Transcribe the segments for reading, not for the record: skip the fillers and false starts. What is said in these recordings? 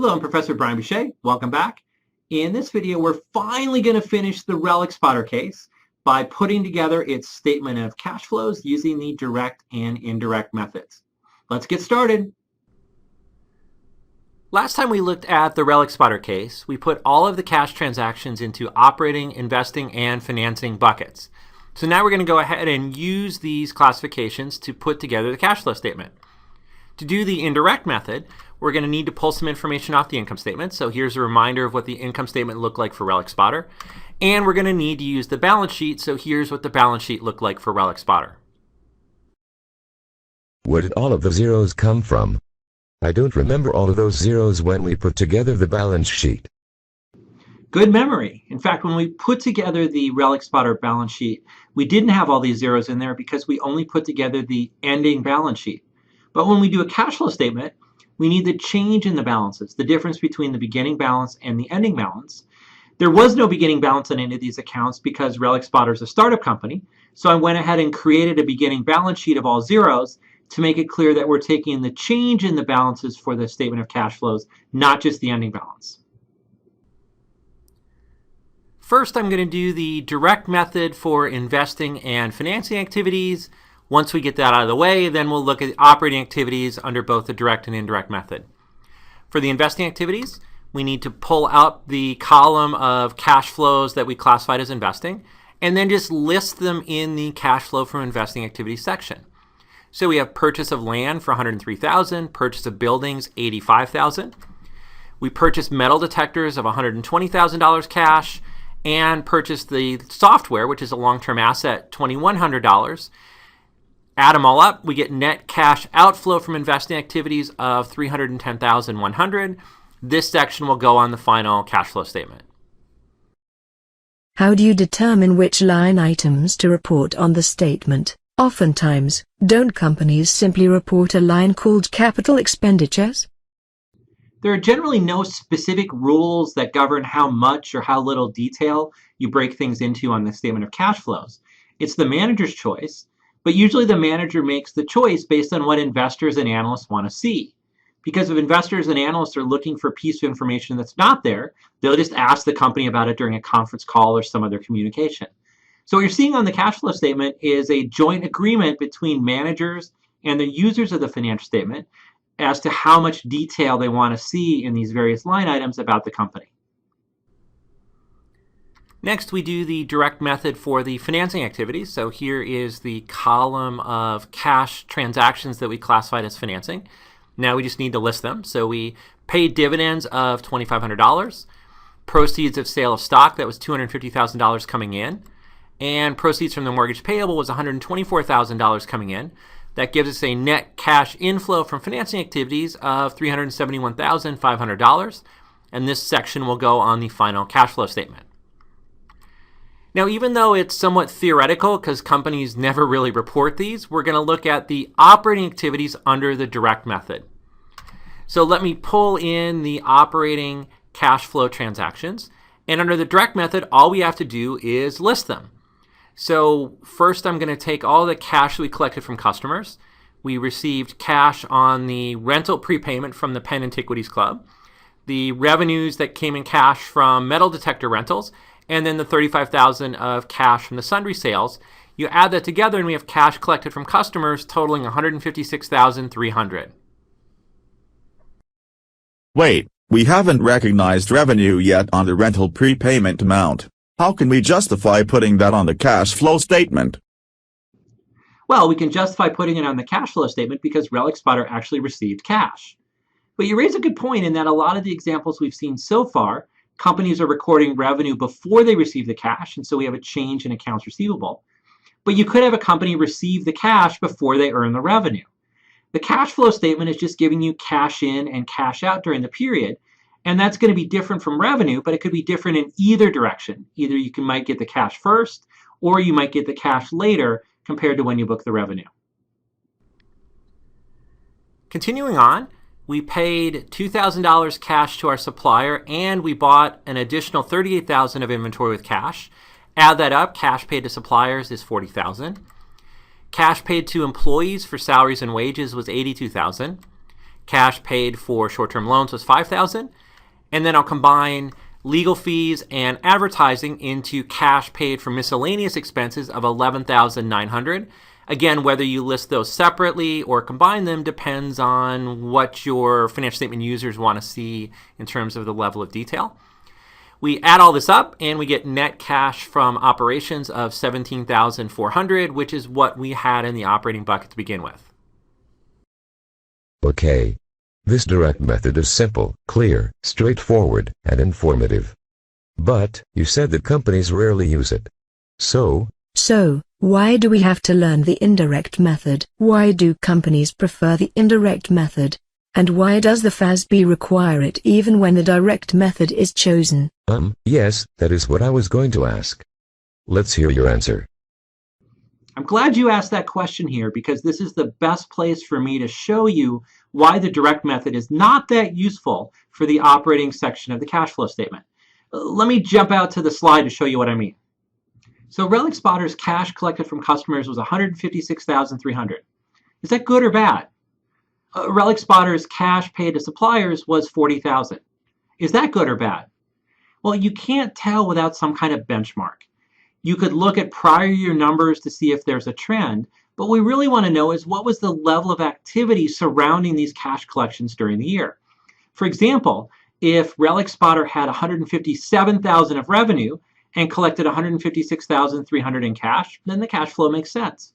Hello, I'm Professor Brian Boucher. Welcome back. In this video, we're finally going to finish the Relic Spotter case by putting together its statement of cash flows using the direct and indirect methods. Let's get started. Last time we looked at the Relic Spotter case, we put all of the cash transactions into operating, investing, and financing buckets. So now we're going to go ahead and use these classifications to put together the cash flow statement. To do the indirect method, we're going to need to pull some information off the income statement. So here's a reminder of what the income statement looked like for Relic Spotter. And we're going to need to use the balance sheet. So here's what the balance sheet looked like for Relic Spotter. Where did all of the zeros come from? I don't remember all of those zeros when we put together the balance sheet. Good memory. In fact, when we put together the Relic Spotter balance sheet, we didn't have all these zeros in there because we only put together the ending balance sheet. But when we do a cash flow statement, we need the change in the balances, the difference between the beginning balance and the ending balance. There was no beginning balance on any of these accounts because Relic Spotter is a startup company. So I went ahead and created a beginning balance sheet of all zeros to make it clear that we're taking the change in the balances for the statement of cash flows, not just the ending balance. First, I'm going to do the direct method for investing and financing activities. Once we get that out of the way, then we'll look at operating activities under both the direct and indirect method. For the investing activities, we need to pull out the column of cash flows that we classified as investing, and then just list them in the cash flow from investing activities section. So we have purchase of land for $103,000, purchase of buildings, $85,000. We purchased metal detectors of $120,000 cash, and purchased the software, which is a long-term asset, $2,100. Add them all up, we get net cash outflow from investing activities of $310,100. This section will go on the final cash flow statement. How do you determine which line items to report on the statement? Oftentimes, don't companies simply report a line called capital expenditures? There are generally no specific rules that govern how much or how little detail you break things into on the statement of cash flows. It's the manager's choice. But usually the manager makes the choice based on what investors and analysts want to see. Because if investors and analysts are looking for a piece of information that's not there, they'll just ask the company about it during a conference call or some other communication. So what you're seeing on the cash flow statement is a joint agreement between managers and the users of the financial statement as to how much detail they want to see in these various line items about the company. Next, we do the direct method for the financing activities. So here is the column of cash transactions that we classified as financing. Now we just need to list them. So we paid dividends of $2,500, proceeds of sale of stock, that was $250,000 coming in, and proceeds from the mortgage payable was $124,000 coming in. That gives us a net cash inflow from financing activities of $371,500, and this section will go on the final cash flow statement. Now, even though it's somewhat theoretical because companies never really report these, we're going to look at the operating activities under the direct method. So let me pull in the operating cash flow transactions. And under the direct method, all we have to do is list them. So first, I'm going to take all the cash we collected from customers. We received cash on the rental prepayment from the Penn Antiquities Club, the revenues that came in cash from metal detector rentals, and then the $35,000 of cash from the sundry sales. You add that together and we have cash collected from customers totaling $156,300. Wait, we haven't recognized revenue yet on the rental prepayment amount. How can we justify putting that on the cash flow statement? Well, we can justify putting it on the cash flow statement because Relic Spotter actually received cash. But you raise a good point in that a lot of the examples we've seen so far, companies are recording revenue before they receive the cash, and so we have a change in accounts receivable. But you could have a company receive the cash before they earn the revenue. The cash flow statement is just giving you cash in and cash out during the period, and that's going to be different from revenue, but it could be different in either direction. Either you might get the cash first, or you might get the cash later compared to when you book the revenue. Continuing on, we paid $2,000 cash to our supplier, and we bought an additional $38,000 of inventory with cash. Add that up, cash paid to suppliers is $40,000. Cash paid to employees for salaries and wages was $82,000. cash paid for short-term loans was $5,000. And then I'll combine legal fees and advertising into cash paid for miscellaneous expenses of $11,900. Again, whether you list those separately or combine them depends on what your financial statement users want to see in terms of the level of detail. We add all this up and we get net cash from operations of $17,400, which is what we had in the operating bucket to begin with. Okay. This direct method is simple, clear, straightforward, and informative. But, you said that companies rarely use it. So, why do we have to learn the indirect method? Why do companies prefer the indirect method? And why does the FASB require it even when the direct method is chosen? yes, that is what I was going to ask. Let's hear your answer. I'm glad you asked that question here because this is the best place for me to show you why the direct method is not that useful for the operating section of the cash flow statement. Let me jump out to the slide to show you what I mean. So Relic Spotter's cash collected from customers was $156,300. Is that good or bad? Relic Spotter's cash paid to suppliers was $40,000. Is that good or bad? Well, you can't tell without some kind of benchmark. You could look at prior year numbers to see if there's a trend, but what we really want to know is what was the level of activity surrounding these cash collections during the year. For example, if Relic Spotter had $157,000 of revenue and collected $156,300 in cash, then the cash flow makes sense.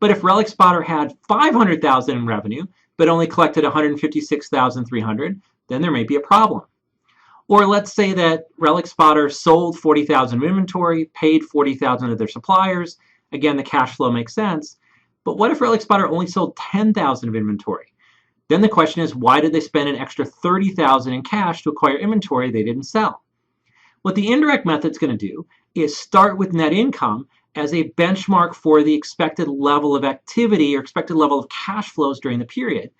But if Relic Spotter had $500,000 in revenue but only collected $156,300, then there may be a problem. Or let's say that Relic Spotter sold $40,000 of inventory, paid $40,000 to their suppliers. Again, the cash flow makes sense. But what if Relic Spotter only sold $10,000 of inventory? Then the question is, why did they spend an extra $30,000 in cash to acquire inventory they didn't sell? What the indirect method is going to do is start with net income as a benchmark for the expected level of activity or expected level of cash flows during the period,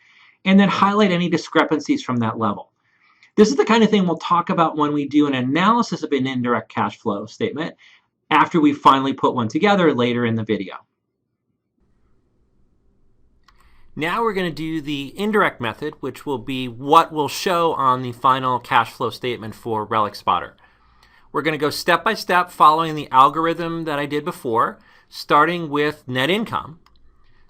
and then highlight any discrepancies from that level. This is the kind of thing we'll talk about when we do an analysis of an indirect cash flow statement after we finally put one together later in the video. Now we're going to do the indirect method, which will be what we'll show on the final cash flow statement for Relic Spotter. We're going to go step by step following the algorithm that I did before, starting with net income.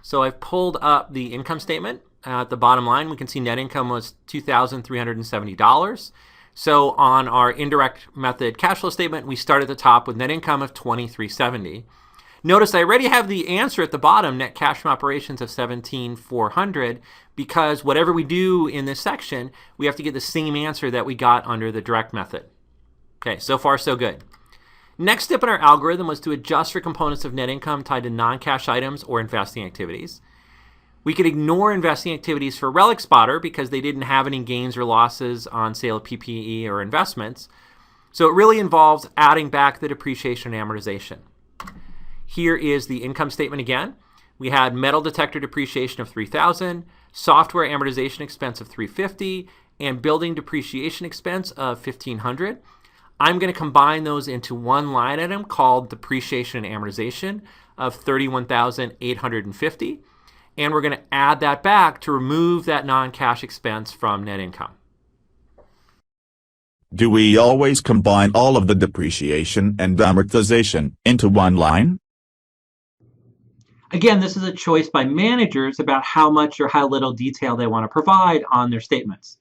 So I've pulled up the income statement. At the bottom line, we can see net income was $2,370. So on our indirect method cash flow statement, we start at the top with net income of $2,370. Notice I already have the answer at the bottom, net cash from operations of $17,400, because whatever we do in this section, we have to get the same answer that we got under the direct method. Okay, so far so good. Next step in our algorithm was to adjust for components of net income tied to non-cash items or investing activities. We could ignore investing activities for Relic Spotter because they didn't have any gains or losses on sale of PPE or investments. So it really involves adding back the depreciation and amortization. Here is the income statement again. We had metal detector depreciation of $3,000, software amortization expense of $350, and building depreciation expense of $1,500. I'm going to combine those into one line item called depreciation and amortization of $31,850. And we're going to add that back to remove that non-cash expense from net income. Do we always combine all of the depreciation and amortization into one line? Again, this is a choice by managers about how much or how little detail they want to provide on their statements.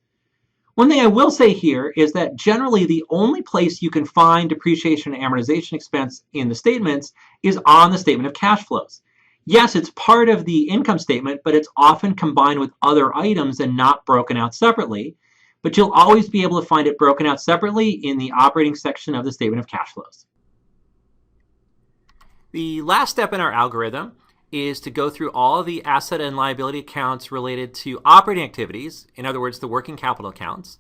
One thing I will say here is that generally the only place you can find depreciation and amortization expense in the statements is on the statement of cash flows. Yes, it's part of the income statement, but it's often combined with other items and not broken out separately. But you'll always be able to find it broken out separately in the operating section of the statement of cash flows. The last step in our algorithm is to go through all of the asset and liability accounts related to operating activities, in other words, the working capital accounts,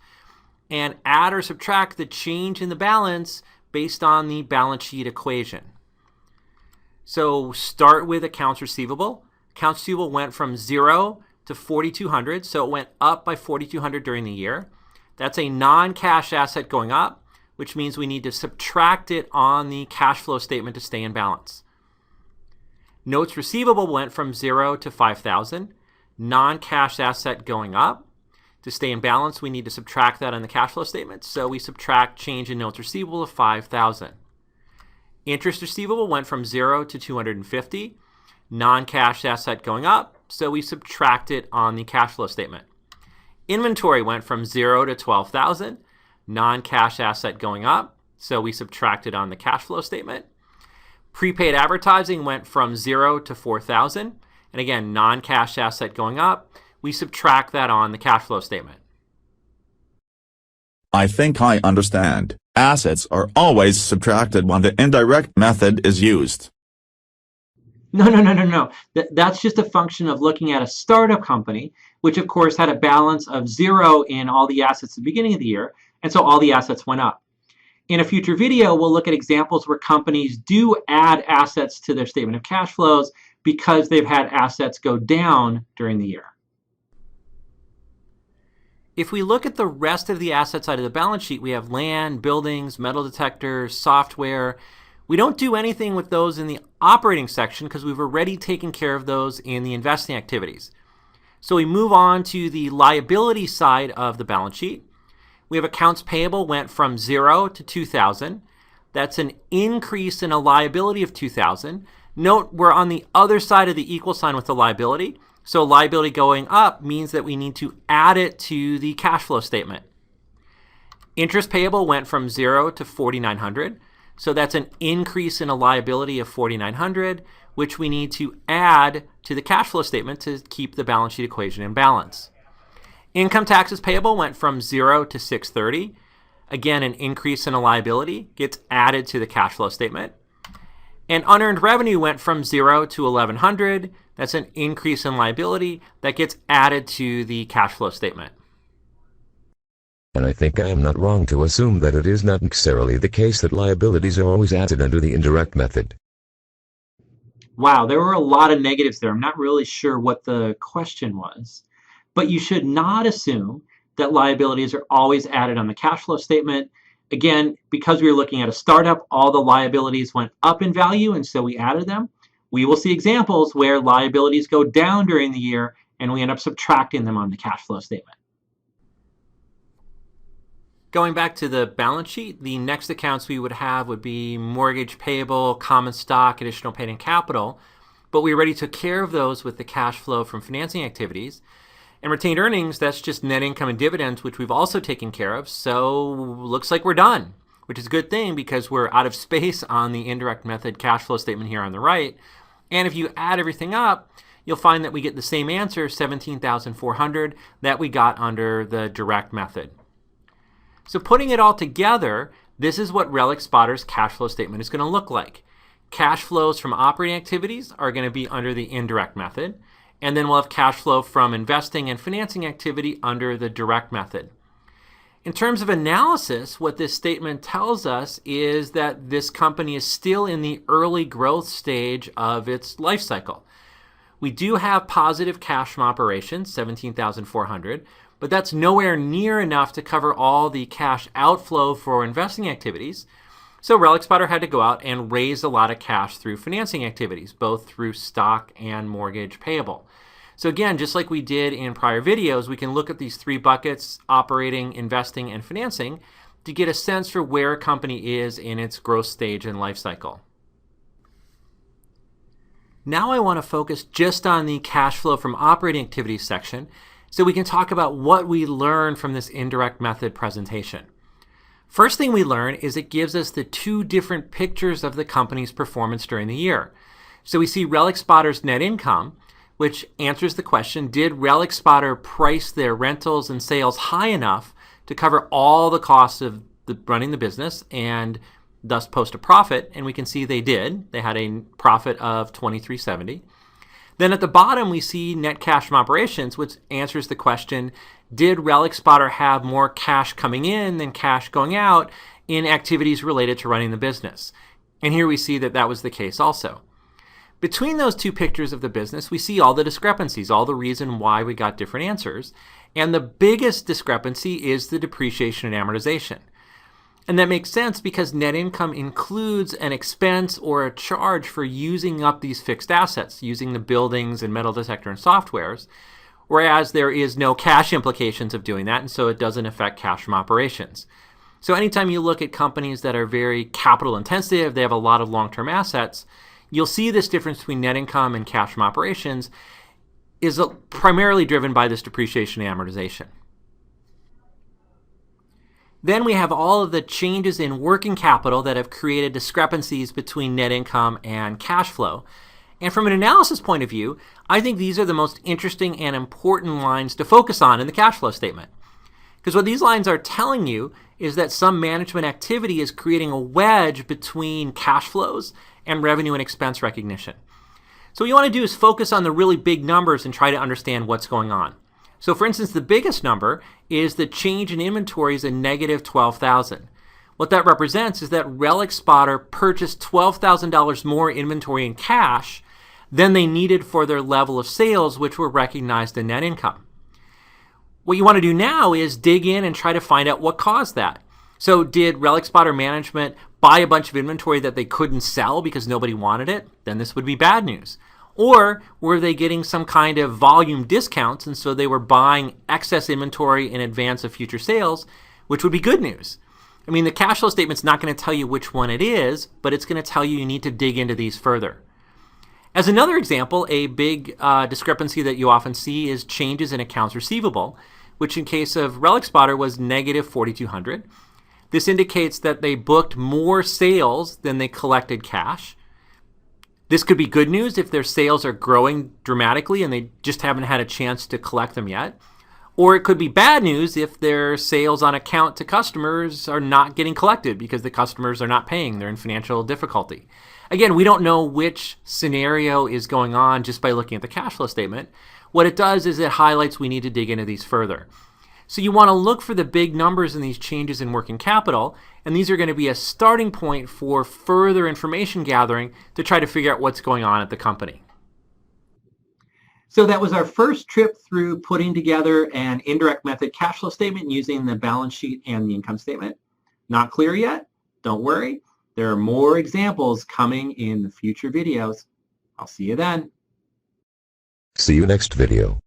and add or subtract the change in the balance based on the balance sheet equation. So start with accounts receivable. Accounts receivable went from 0 to $4,200, so it went up by $4,200 during the year. That's a non-cash asset going up, which means we need to subtract it on the cash flow statement to stay in balance. Notes receivable went from 0 to $5,000, non-cash asset going up. To stay in balance, we need to subtract that on the cash flow statement. So we subtract change in notes receivable of $5,000. Interest receivable went from 0 to 250. Non-cash asset going up, so we subtract it on the cash flow statement. Inventory went from 0 to 12,000. Non-cash asset going up, so we subtract it on the cash flow statement. Prepaid advertising went from 0 to 4,000. And again, non-cash asset going up, we subtract that on the cash flow statement. I think I understand. Assets are always subtracted when the indirect method is used. No. That's just a function of looking at a startup company, which of course had a balance of 0 in all the assets at the beginning of the year, and so all the assets went up. In a future video, we'll look at examples where companies do add assets to their statement of cash flows because they've had assets go down during the year. If we look at the rest of the asset side of the balance sheet, we have land, buildings, metal detectors, software. We don't do anything with those in the operating section because we've already taken care of those in the investing activities. So we move on to the liability side of the balance sheet. We have accounts payable went from 0 to 2,000. That's an increase in a liability of 2,000. Note we're on the other side of the equal sign with the liability. So liability going up means that we need to add it to the cash flow statement. Interest payable went from 0 to 4,900. So that's an increase in a liability of 4,900, which we need to add to the cash flow statement to keep the balance sheet equation in balance. Income taxes payable went from 0 to 630. Again, an increase in a liability gets added to the cash flow statement. And unearned revenue went from 0 to 1,100. That's an increase in liability that gets added to the cash flow statement. And I think I am not wrong to assume that it is not necessarily the case that liabilities are always added under the indirect method. Wow, there were a lot of negatives there. I'm not really sure what the question was. But you should not assume that liabilities are always added on the cash flow statement. Again, because we were looking at a startup, all the liabilities went up in value, and so we added them. We will see examples where liabilities go down during the year, and we end up subtracting them on the cash flow statement. Going back to the balance sheet, the next accounts we would have would be mortgage payable, common stock, additional paid-in capital. But we already took care of those with the cash flow from financing activities. And retained earnings, that's just net income and dividends, which we've also taken care of. So looks like we're done, which is a good thing because we're out of space on the indirect method cash flow statement here on the right. And if you add everything up, you'll find that we get the same answer, $17,400, that we got under the direct method. So putting it all together, this is what Relic Spotter's cash flow statement is going to look like. Cash flows from operating activities are going to be under the indirect method. And then we'll have cash flow from investing and financing activity under the direct method. In terms of analysis, what this statement tells us is that this company is still in the early growth stage of its life cycle. We do have positive cash from operations, $17,400, but that's nowhere near enough to cover all the cash outflow for investing activities. So Relic Spotter had to go out and raise a lot of cash through financing activities, both through stock and mortgage payable. So again, just like we did in prior videos, we can look at these three buckets, operating, investing, and financing, to get a sense for where a company is in its growth stage and life cycle. Now I want to focus just on the cash flow from operating activities section so we can talk about what we learned from this indirect method presentation. First thing we learn is it gives us the two different pictures of the company's performance during the year. So we see Relic Spotter's net income, which answers the question, did Relic Spotter price their rentals and sales high enough to cover all the costs of running the business and thus post a profit? And we can see they did. They had a profit of $2,370. Then at the bottom, we see net cash from operations, which answers the question, did Relic Spotter have more cash coming in than cash going out in activities related to running the business? And here we see that that was the case also. Between those two pictures of the business, we see all the discrepancies, all the reason why we got different answers. And the biggest discrepancy is the depreciation and amortization. And that makes sense because net income includes an expense or a charge for using up these fixed assets, using the buildings and metal detector and softwares. whereas there is no cash implications of doing that, and so it doesn't affect cash from operations. So anytime you look at companies that are very capital intensive, they have a lot of long-term assets, you'll see this difference between net income and cash from operations is primarily driven by this depreciation and amortization. Then we have all of the changes in working capital that have created discrepancies between net income and cash flow. And from an analysis point of view, I think these are the most interesting and important lines to focus on in the cash flow statement. Because what these lines are telling you is that some management activity is creating a wedge between cash flows and revenue and expense recognition. So what you want to do is focus on the really big numbers and try to understand what's going on. So for instance, the biggest number is the change in inventory is a negative $12,000. What that represents is that Relic Spotter purchased $12,000 more inventory in cash than they needed for their level of sales, which were recognized in net income. What you want to do now is dig in and try to find out what caused that. So did Relic Spotter management buy a bunch of inventory that they couldn't sell because nobody wanted it? Then this would be bad news. Or were they getting some kind of volume discounts, and so they were buying excess inventory in advance of future sales, which would be good news. I mean, the cash flow statement's not going to tell you which one it is, but it's going to tell you need to dig into these further. As another example, a big discrepancy that you often see is changes in accounts receivable, which in case of Relic Spotter was negative $4,200. This indicates that they booked more sales than they collected cash. This could be good news if their sales are growing dramatically and they just haven't had a chance to collect them yet. Or it could be bad news if their sales on account to customers are not getting collected because the customers are not paying. They're in financial difficulty. Again, we don't know which scenario is going on just by looking at the cash flow statement. What it does is it highlights we need to dig into these further. So you want to look for the big numbers in these changes in working capital, and these are going to be a starting point for further information gathering to try to figure out what's going on at the company. So that was our first trip through putting together an indirect method cash flow statement using the balance sheet and the income statement. Not clear yet? Don't worry. There are more examples coming in the future videos. I'll see you then. See you next video.